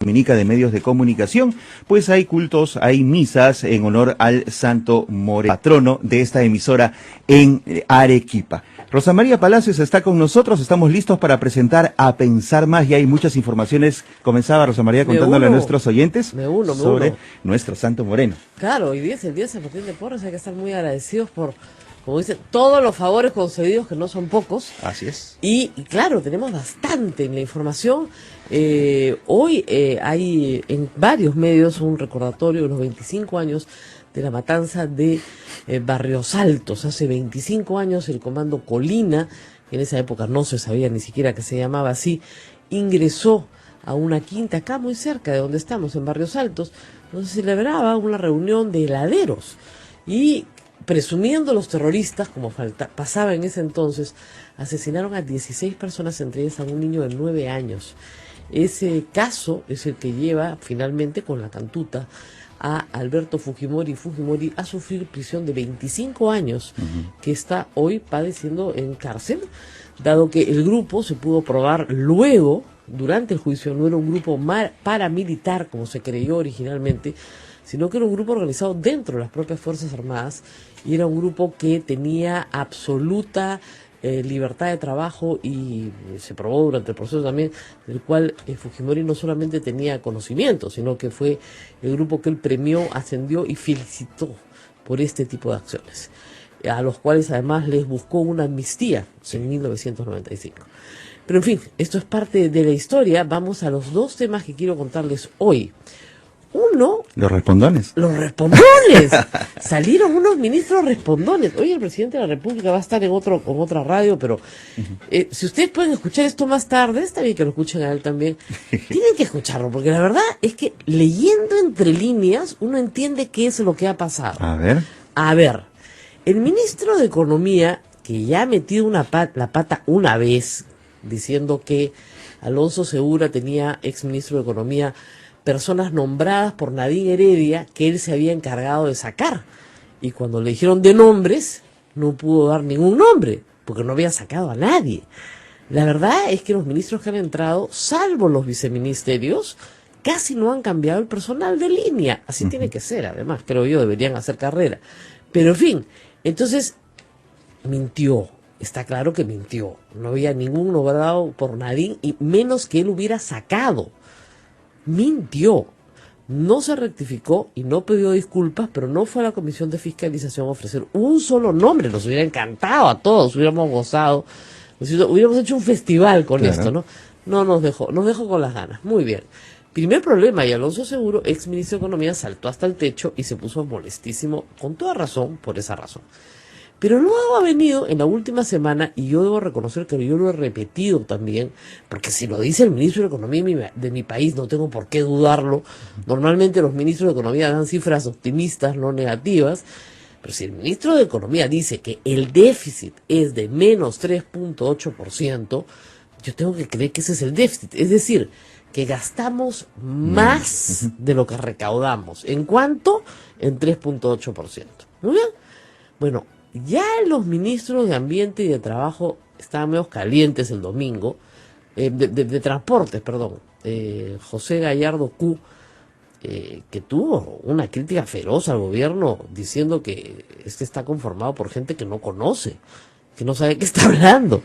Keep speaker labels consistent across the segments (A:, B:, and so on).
A: Dominica de Medios de Comunicación, pues hay cultos, hay misas en honor al Santo Moreno, patrono de esta emisora en Arequipa. Rosa María Palacios está con nosotros, estamos listos para presentar A Pensar Más, y hay muchas informaciones. Comenzaba Rosa María contándole a nuestros oyentes sobre nuestro Santo Moreno.
B: Claro, hoy día es el día de San Martín de Porres, hay que estar muy agradecidos por, como dicen, todos los favores concedidos, que no son pocos.
A: Así es.
B: Y claro, tenemos bastante en la información. Hoy hay en varios medios un recordatorio de los 25 años de la matanza de Barrios Altos. Hace 25 años el comando Colina, que en esa época no se sabía ni siquiera que se llamaba así, ingresó a una quinta acá muy cerca de donde estamos, en Barrios Altos, donde se celebraba una reunión de heladeros. Y presumiendo los terroristas, como pasaba en ese entonces, asesinaron a 16 personas, entre ellas a un niño de 9 años. Ese caso es el que lleva finalmente con la cantuta a Alberto Fujimori a sufrir prisión de 25 años, que está hoy padeciendo en cárcel, dado que el grupo se pudo probar luego, durante el juicio, no era un grupo paramilitar como se creyó originalmente, sino que era un grupo organizado dentro de las propias Fuerzas Armadas, y era un grupo que tenía absoluta libertad de trabajo, y se probó durante el proceso también, del cual Fujimori no solamente tenía conocimiento, sino que fue el grupo que él premió, ascendió y felicitó por este tipo de acciones, a los cuales además les buscó una amnistía en 1995. Pero en fin, esto es parte de la historia. Vamos a los dos temas que quiero contarles hoy. Uno...
A: Los respondones.
B: Los respondones. Salieron unos ministros respondones. Hoy el presidente de la República va a estar con otra radio, pero si ustedes pueden escuchar esto más tarde, está bien que lo escuchen a él también. Tienen que escucharlo, porque la verdad es que leyendo entre líneas uno entiende qué es lo que ha pasado. A ver, el ministro de Economía, que ya ha metido la pata una vez, diciendo que Alonso Segura tenía, ex ministro de Economía, personas nombradas por Nadine Heredia que él se había encargado de sacar, y cuando le dijeron de nombres no pudo dar ningún nombre porque no había sacado a nadie. La verdad es que los ministros que han entrado, salvo los viceministerios, casi no han cambiado el personal de línea. Así tiene que ser, además, creo yo, deberían hacer carrera. Pero en fin, entonces mintió. Está claro que mintió. No había ningún nombrado por Nadine, y menos que él hubiera sacado. Mintió, no se rectificó y no pidió disculpas, pero no fue a la Comisión de Fiscalización a ofrecer un solo nombre. Nos hubiera encantado a todos, hubiéramos gozado, hubiéramos hecho un festival con esto, ¿no? No nos dejó con las ganas. Muy bien. Primer problema, y Alonso Seguro, ex ministro de Economía, saltó hasta el techo y se puso molestísimo, con toda razón, por esa razón. Pero luego ha venido en la última semana, y yo debo reconocer que yo lo he repetido también, porque si lo dice el ministro de Economía de mi país, no tengo por qué dudarlo. Normalmente los ministros de Economía dan cifras optimistas, no negativas, pero si el ministro de Economía dice que el déficit es de menos 3.8%, yo tengo que creer que ese es el déficit, es decir, que gastamos más de lo que recaudamos. ¿En cuánto? En 3.8%. ¿Muy bien? Bueno, ya los ministros de Ambiente y de Trabajo estaban medio calientes el domingo, de Transportes, perdón, José Gallardo Q, que tuvo una crítica feroz al gobierno, diciendo que está conformado por gente que no conoce, que no sabe qué está hablando,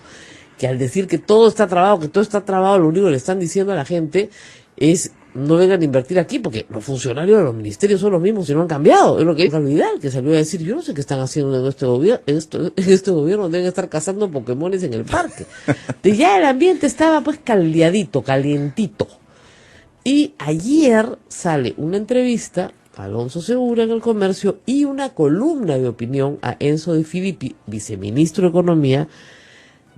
B: que al decir que todo está trabado, lo único que le están diciendo a la gente es: no vengan a invertir aquí, porque los funcionarios de los ministerios son los mismos y no han cambiado. Es lo que Vidal, que salió a decir: yo no sé qué están haciendo en este gobierno, deben estar cazando pokémones en el parque. Ya el ambiente estaba pues calientito. Y ayer sale una entrevista a Alonso Segura en El Comercio y una columna de opinión a Enzo De Filippi, viceministro de Economía,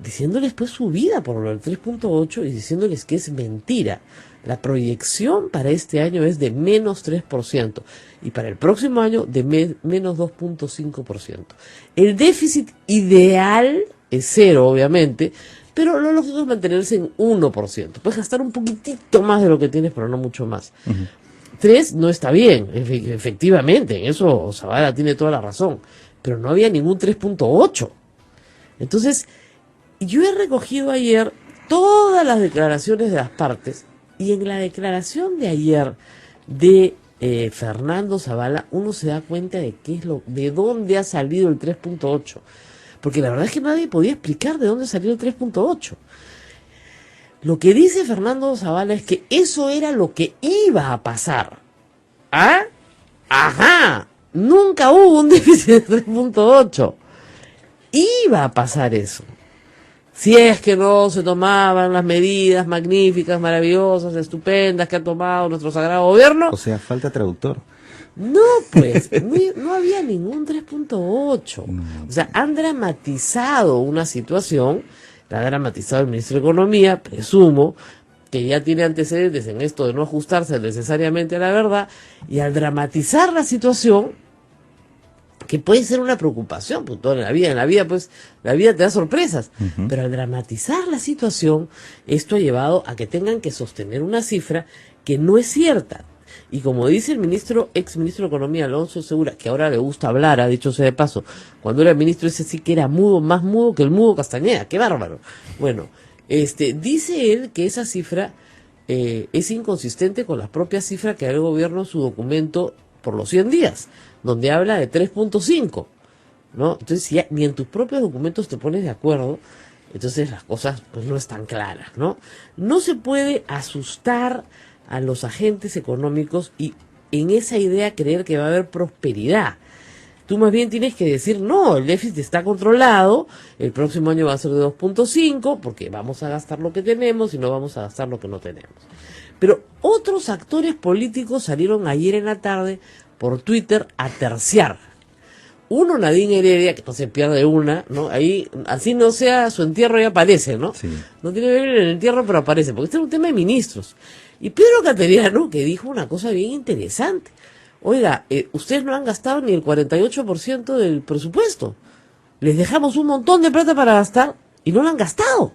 B: diciéndoles pues su vida por lo del 3.8 y diciéndoles que es mentira. La proyección para este año es de menos 3% y para el próximo año de menos 2.5%. El déficit ideal es 0, obviamente, pero lo lógico es mantenerse en 1%. Puedes gastar un poquitito más de lo que tienes, pero no mucho más. 3 no está bien, efectivamente, en eso Zavala tiene toda la razón, pero no había ningún 3.8. Entonces, yo he recogido ayer todas las declaraciones de las partes Y en la declaración de ayer de Fernando Zavala, uno se da cuenta de de dónde ha salido el 3.8. Porque la verdad es que nadie podía explicar de dónde salió el 3.8. Lo que dice Fernando Zavala es que eso era lo que iba a pasar. ¿Ah? Ajá. Nunca hubo un déficit de 3.8. Iba a pasar eso. Si es que no se tomaban las medidas magníficas, maravillosas, estupendas que ha tomado nuestro sagrado gobierno.
A: O sea, falta traductor.
B: No, pues, no había ningún 3.8.
A: No.
B: O sea, han dramatizado una situación, la ha dramatizado el ministro de Economía, presumo, que ya tiene antecedentes en esto de no ajustarse necesariamente a la verdad, y al dramatizar la situación, que puede ser una preocupación, pues toda en la vida, pues, la vida te da sorpresas, pero al dramatizar la situación, esto ha llevado a que tengan que sostener una cifra que no es cierta. Y como dice el ex ministro de Economía, Alonso Segura, que ahora le gusta hablar, ha dicho sea de paso, cuando era ministro ese sí que era mudo, más mudo que el mudo Castañeda, qué bárbaro. Bueno, dice él que esa cifra es inconsistente con la propia cifra que da el gobierno en su documento por los 100 días, donde habla de 3.5, ¿no? Entonces, si ni en tus propios documentos te pones de acuerdo, entonces las cosas pues no están claras, ¿no? No se puede asustar a los agentes económicos y en esa idea creer que va a haber prosperidad. Tú más bien tienes que decir, no, el déficit está controlado, el próximo año va a ser de 2.5, porque vamos a gastar lo que tenemos y no vamos a gastar lo que no tenemos. Pero otros actores políticos salieron ayer en la tarde por Twitter a terciar. Uno, Nadine Heredia, que no se pierde una, ¿no? Ahí, así no sea su entierro, ya aparece, ¿no?
A: Sí.
B: No tiene que ver en el entierro, pero aparece, porque este es un tema de ministros. Y Pedro Cateriano, que dijo una cosa bien interesante. Oiga, ustedes no han gastado ni el 48% del presupuesto. Les dejamos un montón de plata para gastar y no lo han gastado.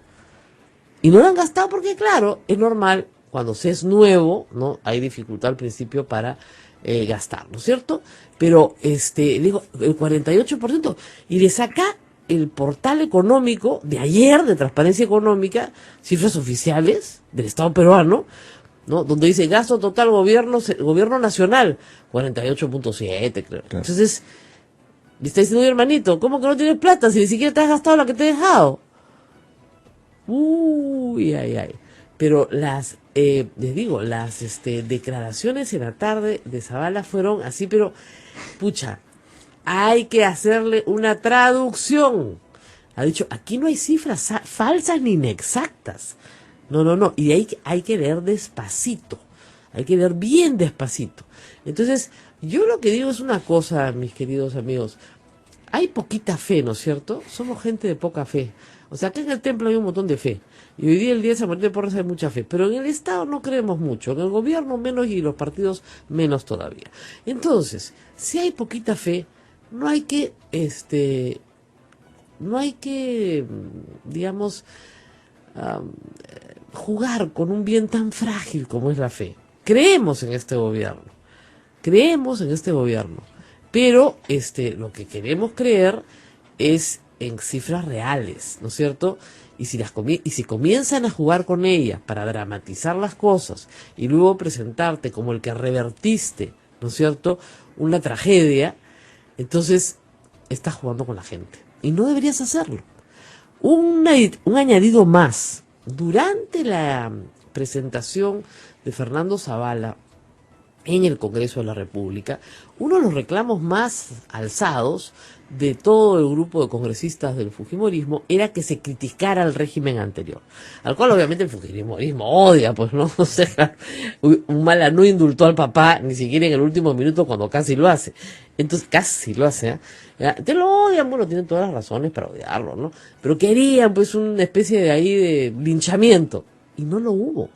B: Y no lo han gastado porque, claro, es normal, cuando se es nuevo, ¿no? Hay dificultad al principio para gastar, ¿no es cierto? Pero, digo, el 48%. Y le saca el portal económico de ayer, de Transparencia Económica, cifras oficiales del Estado peruano, ¿no? Donde dice gasto total gobierno nacional, 48.7, creo. Claro. Entonces, le está diciendo, hermanito, ¿cómo que no tienes plata si ni siquiera te has gastado la que te he dejado? Uy, ay. Pero les digo, las declaraciones en la tarde de Zavala fueron así, pero, pucha, hay que hacerle una traducción. Ha dicho, aquí no hay cifras falsas ni inexactas. No. Y hay que leer despacito. Hay que leer bien despacito. Entonces, yo lo que digo es una cosa, mis queridos amigos. Hay poquita fe, ¿no es cierto? Somos gente de poca fe. O sea, acá en el templo hay un montón de fe. Y hoy día, el día de San Martín de Porres, hay mucha fe. Pero en el Estado no creemos mucho. En el gobierno menos y los partidos menos todavía. Entonces, si hay poquita fe, no hay que, digamos, jugar con un bien tan frágil como es la fe. Creemos en este gobierno. Pero, lo que queremos creer es en cifras reales, ¿no es cierto? Y si comienzan a jugar con ellas para dramatizar las cosas y luego presentarte como el que revertiste, ¿no es cierto?, una tragedia, entonces estás jugando con la gente. Y no deberías hacerlo. Un añadido más. Durante la presentación de Fernando Zavala en el Congreso de la República, uno de los reclamos más alzados de todo el grupo de congresistas del fujimorismo era que se criticara el régimen anterior, al cual obviamente el fujimorismo odia, pues no, o sea, Humala no indultó al papá ni siquiera en el último minuto cuando casi lo hace, entonces casi lo hace, te lo odian, bueno, tienen todas las razones para odiarlo, ¿no? Pero querían pues una especie de ahí de linchamiento, y no lo hubo.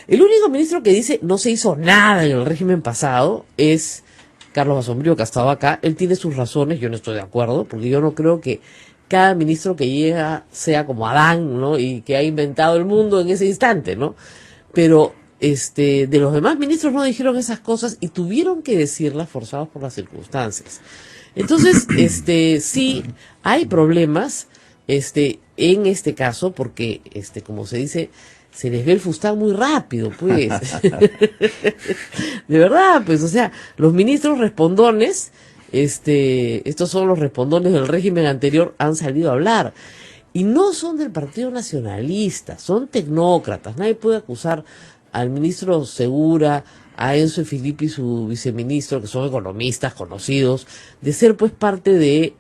B: El único ministro que dice no se hizo nada en el régimen pasado es Carlos Basombrío, que ha estado acá. Él tiene sus razones, yo no estoy de acuerdo, porque yo no creo que cada ministro que llega sea como Adán, ¿no? Y que ha inventado el mundo en ese instante, ¿no? Pero de los demás ministros no dijeron esas cosas y tuvieron que decirlas forzados por las circunstancias. Entonces, sí, hay problemas, en este caso, porque, como se dice, se les ve el fustán muy rápido, pues. De verdad, pues, o sea, los ministros respondones, estos son los respondones del régimen anterior, han salido a hablar. Y no son del Partido Nacionalista, son tecnócratas. Nadie puede acusar al ministro Segura, a Enzo Filippi, su viceministro, que son economistas conocidos, de ser pues parte de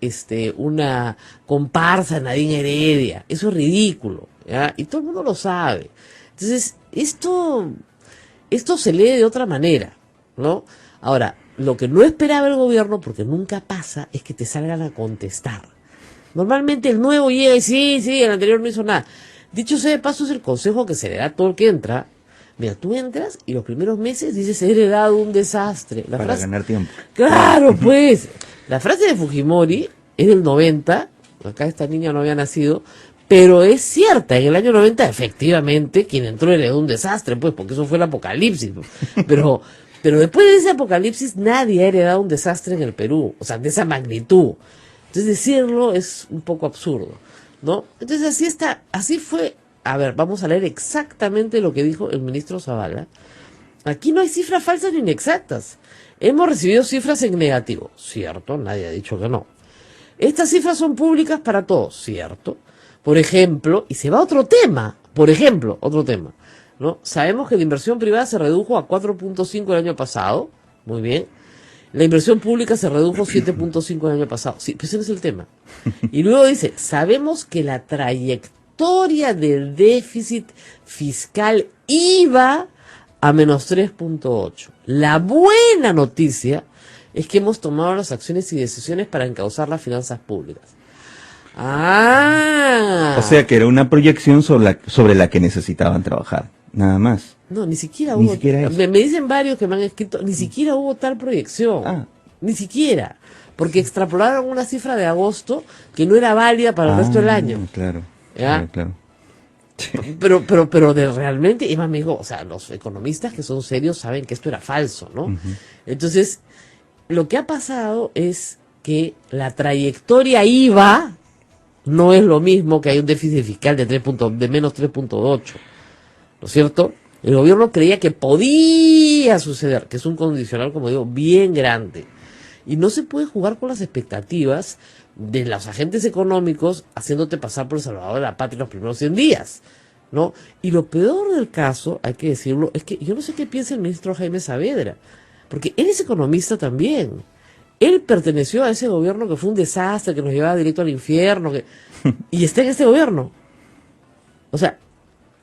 B: una comparsa Nadine Heredia. Eso es ridículo, ¿ya? Y todo el mundo lo sabe. Entonces, esto se lee de otra manera, ¿no? Ahora, lo que no esperaba el gobierno, porque nunca pasa, es que te salgan a contestar. Normalmente el nuevo llega y sí, el anterior no hizo nada. Dicho sea de paso, es el consejo que se le da a todo el que entra. Mira, tú entras y los primeros meses dices, he heredado un desastre.
A: Para ganar tiempo.
B: Claro, pues. La frase de Fujimori es del 90, acá esta niña no había nacido, pero es cierta. En el año 90, efectivamente, quien entró heredó un desastre, pues, porque eso fue el apocalipsis. Pero después de ese apocalipsis, nadie ha heredado un desastre en el Perú, o sea, de esa magnitud. Entonces decirlo es un poco absurdo, ¿no? Entonces así fue. A ver, vamos a leer exactamente lo que dijo el ministro Zavala. Aquí no hay cifras falsas ni inexactas. Hemos recibido cifras en negativo, cierto, nadie ha dicho que no. Estas cifras son públicas para todos, cierto. Por ejemplo, y se va a otro tema, ¿no? Sabemos que la inversión privada se redujo a 4.5 el año pasado, muy bien. La inversión pública se redujo 7.5 el año pasado. Sí, pues ese es el tema. Y luego dice, sabemos que la trayectoria del déficit fiscal iba a menos 3.8. La buena noticia es que hemos tomado las acciones y decisiones para encauzar las finanzas públicas.
A: O sea que era una proyección sobre la que necesitaban trabajar, nada más.
B: No, ni siquiera
A: Ni
B: hubo.
A: siquiera eso.
B: Me dicen varios que me han escrito, ni siquiera hubo tal proyección. Ni siquiera. Porque extrapolaron una cifra de agosto que no era válida para el resto del año.
A: Claro.
B: ¿Ya?
A: Claro.
B: Pero realmente, Eva me dijo, o sea, los economistas que son serios saben que esto era falso, ¿no?
A: Uh-huh.
B: Entonces, lo que ha pasado es que la trayectoria IVA no es lo mismo que hay un déficit fiscal de menos 3.8, ¿no es cierto? El gobierno creía que podía suceder, que es un condicional, como digo, bien grande. Y no se puede jugar con las expectativas de los agentes económicos haciéndote pasar por el salvador de la patria los primeros 100 días, ¿no? Y lo peor del caso, hay que decirlo, es que yo no sé qué piensa el ministro Jaime Saavedra, porque él es economista también. Él perteneció a ese gobierno que fue un desastre, que nos llevaba directo al infierno, y está en este gobierno. O sea,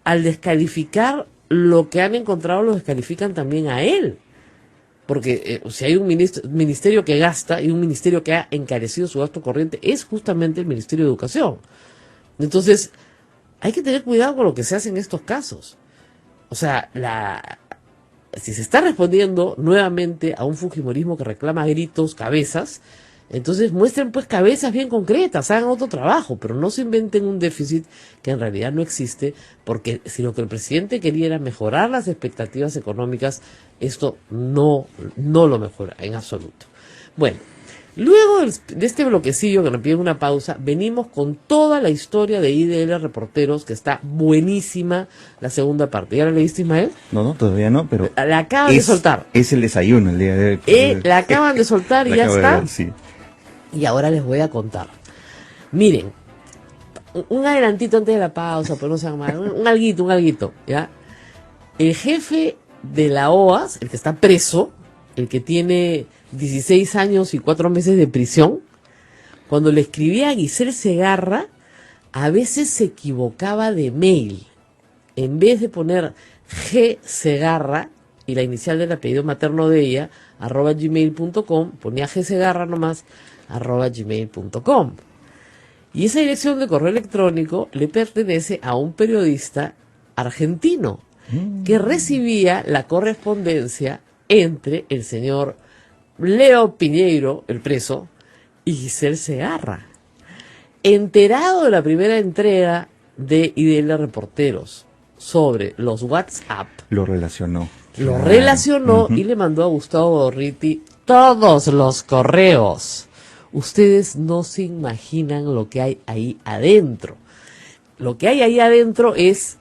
B: al descalificar lo que han encontrado, lo descalifican también a él. Porque si hay un ministerio que gasta y un ministerio que ha encarecido su gasto corriente, es justamente el Ministerio de Educación. Entonces, hay que tener cuidado con lo que se hace en estos casos. O sea, si se está respondiendo nuevamente a un fujimorismo que reclama gritos, cabezas, entonces muestren pues cabezas bien concretas, hagan otro trabajo, pero no se inventen un déficit que en realidad no existe, porque si lo que el presidente quería era mejorar las expectativas económicas, esto no lo mejora en absoluto. Bueno, luego de este bloquecillo que nos piden una pausa, venimos con toda la historia de IDL Reporteros, que está buenísima la segunda parte. ¿Ya la leíste, Ismael?
A: No, todavía no, pero
B: la acaban de soltar.
A: Es el desayuno el día de hoy.
B: La acaban de soltar y ya está.
A: Ver, sí.
B: Y ahora les voy a contar. Miren, un adelantito antes de la pausa, pero no se hagan mal, un alguito, ¿ya? El jefe de la OAS, el que está preso, el que tiene 16 años y 4 meses de prisión, cuando le escribía a Giselle Segarra, a veces se equivocaba de mail. En vez de poner G. Segarra y la inicial del apellido materno de ella, @gmail.com, ponía G. Segarra nomás, @gmail.com. Y esa dirección de correo electrónico le pertenece a un periodista argentino que recibía la correspondencia entre el señor Leo Piñeiro, el preso, y Giselle Segarra. Enterado de la primera entrega de IDL Reporteros sobre los WhatsApp,
A: lo relacionó
B: y le mandó a Gustavo Gorriti todos los correos. Ustedes no se imaginan lo que hay ahí adentro. Lo que hay ahí adentro es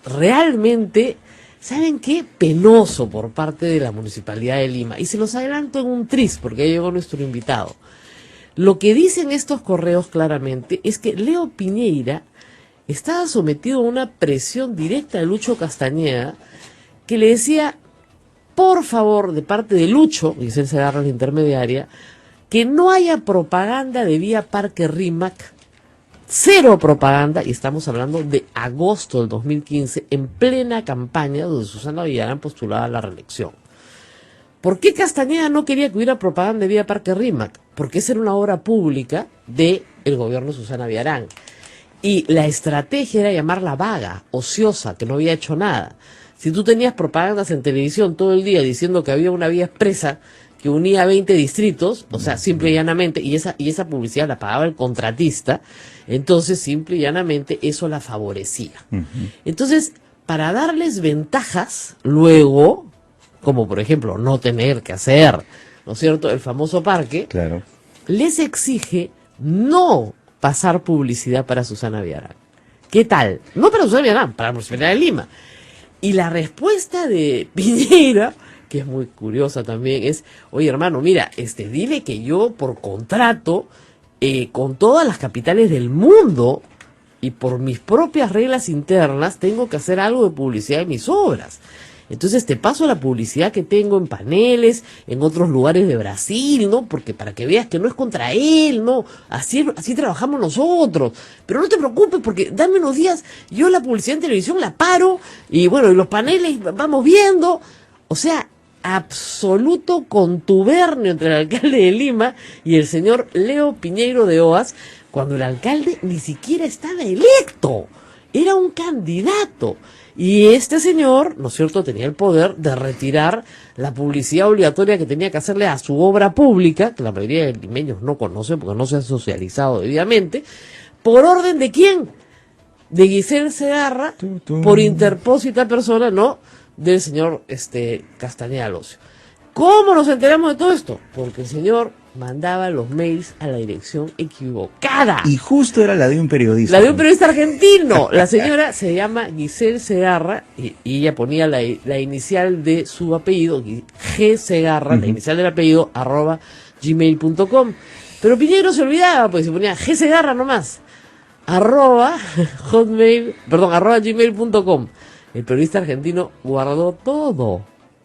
B: realmente, ¿saben qué? Penoso por parte de la Municipalidad de Lima. Y se los adelanto en un tris, porque ya llegó nuestro invitado. Lo que dicen estos correos claramente es que Leo Piñeira estaba sometido a una presión directa de Lucho Castañeda, que le decía, por favor, de parte de Lucho, dice el Segarra, la intermediaria, que no haya propaganda de Vía Parque Rímac, cero propaganda, y estamos hablando de agosto del 2015, en plena campaña donde Susana Villarán postulaba a la reelección. ¿Por qué Castañeda no quería que hubiera propaganda de Vía Parque Rímac? Porque esa era una obra pública del gobierno de Susana Villarán. Y la estrategia era llamarla vaga, ociosa, que no había hecho nada. Si tú tenías propagandas en televisión todo el día diciendo que había una vía expresa que unía 20 distritos, o sea, simple y llanamente, y esa publicidad la pagaba el contratista, entonces simple y llanamente eso la favorecía. Entonces, para darles ventajas, luego, como por ejemplo no tener que hacer, ¿no es cierto?, el famoso parque,
A: Claro.
B: les exige no pasar publicidad para Susana Villarán. ¿Qué tal? No para Susana Villarán, para la Municipalidad de Lima. Y la respuesta de Piñera, que es muy curiosa también, es, oye hermano, mira, dile que yo por contrato, con todas las capitales del mundo y por mis propias reglas internas, tengo que hacer algo de publicidad en mis obras. Entonces te paso la publicidad que tengo en paneles, en otros lugares de Brasil, ¿no? Porque para que veas que no es contra él, ¿no? Así trabajamos nosotros. Pero no te preocupes porque dame unos días, yo la publicidad en televisión la paro y bueno, y los paneles vamos viendo. O sea, absoluto contubernio entre el alcalde de Lima y el señor Leo Piñeiro de Oas, cuando el alcalde ni siquiera estaba electo, era un candidato. Y este señor, ¿no es cierto?, tenía el poder de retirar la publicidad obligatoria que tenía que hacerle a su obra pública, que la mayoría de limeños no conocen porque no se ha socializado debidamente. ¿Por orden de quién? De Giselle Segarra, por interpósita persona, ¿no?, del señor Castañeda Locio. ¿Cómo nos enteramos de todo esto? Porque el señor mandaba los mails a la dirección equivocada.
A: Y justo era la de un periodista.
B: La de un periodista argentino. La señora se llama Giselle Segarra y ella ponía la inicial de su apellido, G. Segarra, la inicial del apellido, @gmail.com. Pero Piñero se olvidaba, pues se ponía G. Segarra nomás, @gmail.com. El periodista argentino guardó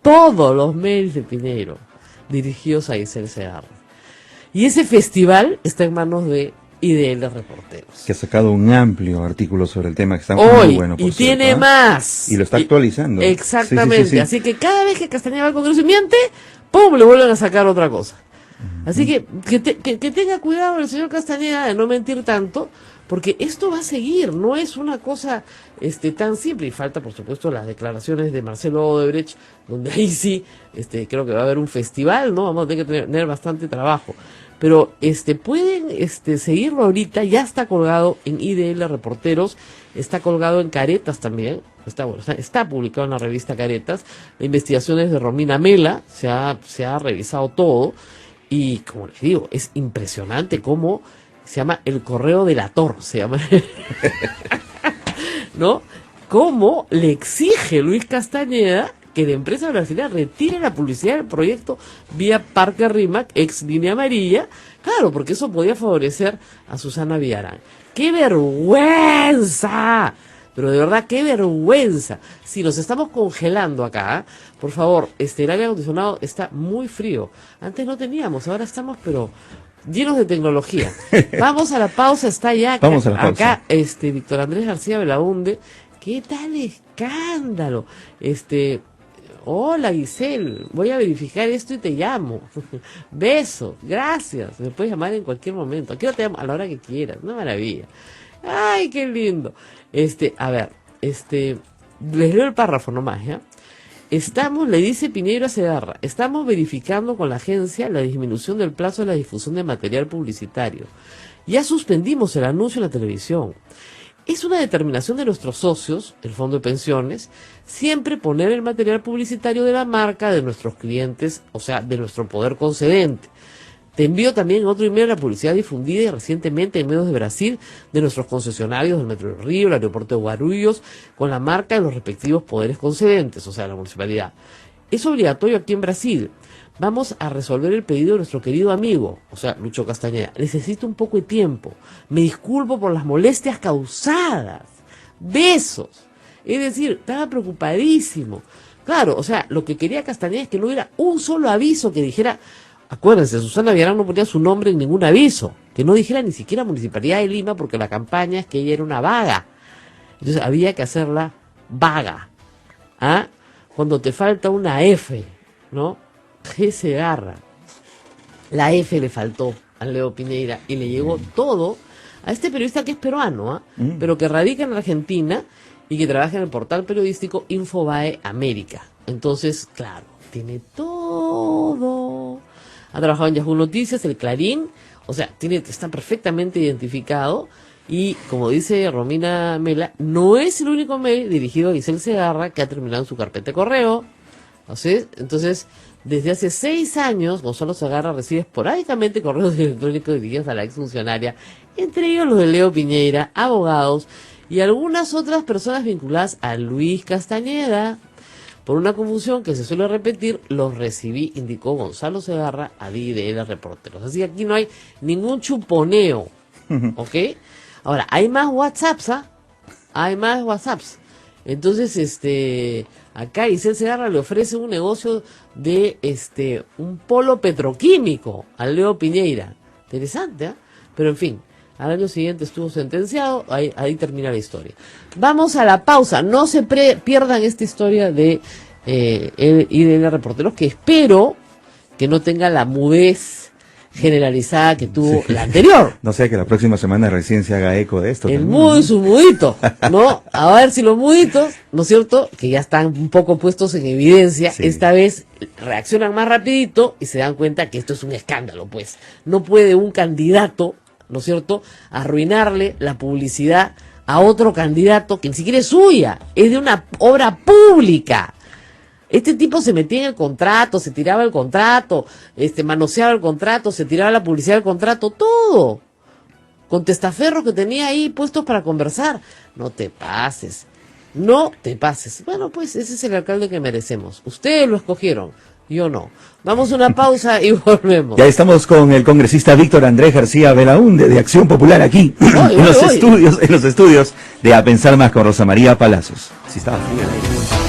B: todos los mails de Piñero dirigidos a Giselle Segarra. Y ese festival está en manos de IDL Reporteros.
A: Que ha sacado un amplio artículo sobre el tema que está
B: Hoy,
A: muy bueno. Por
B: y
A: cierto,
B: tiene más.
A: Y lo está actualizando.
B: Exactamente.
A: Sí.
B: Así que cada vez que Castañeda va al Congreso y miente, ¡pum!, le vuelven a sacar otra cosa. Así que tenga cuidado el señor Castañeda de no mentir tanto, porque esto va a seguir, no es una cosa tan simple. Y falta, por supuesto, las declaraciones de Marcelo Odebrecht, donde ahí sí creo que va a haber un festival, ¿no? Vamos a tener que tener bastante trabajo. Pero pueden seguirlo ahorita, ya está colgado en IDL Reporteros, está colgado en Caretas también, está publicado en la revista Caretas. La investigación es de Romina Mela, se ha revisado todo, y como les digo, es impresionante cómo se llama el correo delator, se llama, ¿no? Cómo le exige Luis Castañeda que la empresa brasileña retire la publicidad del proyecto Vía Parque Rímac, ex Línea Amarilla, claro, porque eso podía favorecer a Susana Villarán. ¡Qué vergüenza! Pero de verdad, qué vergüenza. Si nos estamos congelando acá, por favor, el aire acondicionado está muy frío. Antes no teníamos, ahora estamos, pero llenos de tecnología. Vamos a la pausa, está ya acá,
A: Vamos a la pausa.
B: acá Víctor Andrés García Belaunde. ¿Qué tal escándalo? Hola Giselle, voy a verificar esto y te llamo. Beso, gracias. Me puedes llamar en cualquier momento. Aquí te llamo a la hora que quieras, una maravilla. Ay, qué lindo. A ver, les leo el párrafo nomás, ¿ya? Le dice Piñeiro a Segarra, estamos verificando con la agencia la disminución del plazo de la difusión de material publicitario. Ya suspendimos el anuncio en la televisión. Es una determinación de nuestros socios, el Fondo de Pensiones, siempre poner el material publicitario de la marca de nuestros clientes, o sea, de nuestro poder concedente. Te envío también otro email a la publicidad difundida recientemente en medios de Brasil de nuestros concesionarios del Metro de Río, el aeropuerto de Guarulhos, con la marca de los respectivos poderes concedentes, o sea, la municipalidad. Es obligatorio aquí en Brasil. Vamos a resolver el pedido de nuestro querido amigo, o sea, Lucho Castañeda. Necesito un poco de tiempo. Me disculpo por las molestias causadas. Besos. Es decir, estaba preocupadísimo. Claro, o sea, lo que quería Castañeda es que no hubiera un solo aviso que dijera... Acuérdense, Susana Villarán no ponía su nombre en ningún aviso, que no dijera ni siquiera Municipalidad de Lima, porque la campaña es que ella era una vaga. Entonces había que hacerla vaga. ¿Ah? Cuando te falta una F, ¿no? G se agarra. La F le faltó a Leo Piñeira y le llegó todo a este periodista que es peruano, ¿ah? Pero que radica en Argentina y que trabaja en el portal periodístico Infobae América. Entonces, claro, tiene todo. Ha trabajado en Yahoo Noticias, el Clarín, o sea, está perfectamente identificado y, como dice Romina Mela, no es el único mail dirigido a Giselle Segarra que ha terminado en su carpeta de correo. ¿Sí? Entonces, desde hace 6 años, Gonzalo Segarra recibe esporádicamente correos electrónicos dirigidos a la exfuncionaria, entre ellos los de Leo Piñeira, abogados y algunas otras personas vinculadas a Luis Castañeda. Por una confusión que se suele repetir, los recibí, indicó Gonzalo Segarra a DIDL Reporteros. Así que aquí no hay ningún chuponeo, ¿ok? Ahora, hay más WhatsApps, ¿ah? Hay más WhatsApps. Entonces, acá Giselle Segarra le ofrece un negocio de, un polo petroquímico al Leo Piñeira. Interesante, ¿ah? Pero en fin. Al año siguiente estuvo sentenciado, ahí termina la historia. Vamos a la pausa, no se pierdan esta historia de IDL Reporteros, que espero que no tenga la mudez generalizada que tuvo la anterior.
A: No sea que la próxima semana recién se haga eco de esto.
B: El
A: también,
B: mudo y su mudito, ¿no? A ver si los muditos, ¿no es cierto?, que ya están un poco puestos en evidencia, sí, esta vez reaccionan más rapidito y se dan cuenta que esto es un escándalo, pues. No puede un candidato, ¿no es cierto?, arruinarle la publicidad a otro candidato que ni siquiera es suya, es de una obra pública. Este tipo se metía en el contrato, se tiraba el contrato, manoseaba el contrato, se tiraba la publicidad del contrato, todo. Con testaferros que tenía ahí puestos para conversar. No te pases, no te pases. Bueno, pues ese es el alcalde que merecemos. Ustedes lo escogieron. Yo no. Vamos a una pausa y volvemos.
A: Ya estamos con el congresista Víctor Andrés García Belaúnde de Acción Popular aquí en los estudios de A Pensar Más con Rosa María Palacios. Si estaba fría la idea.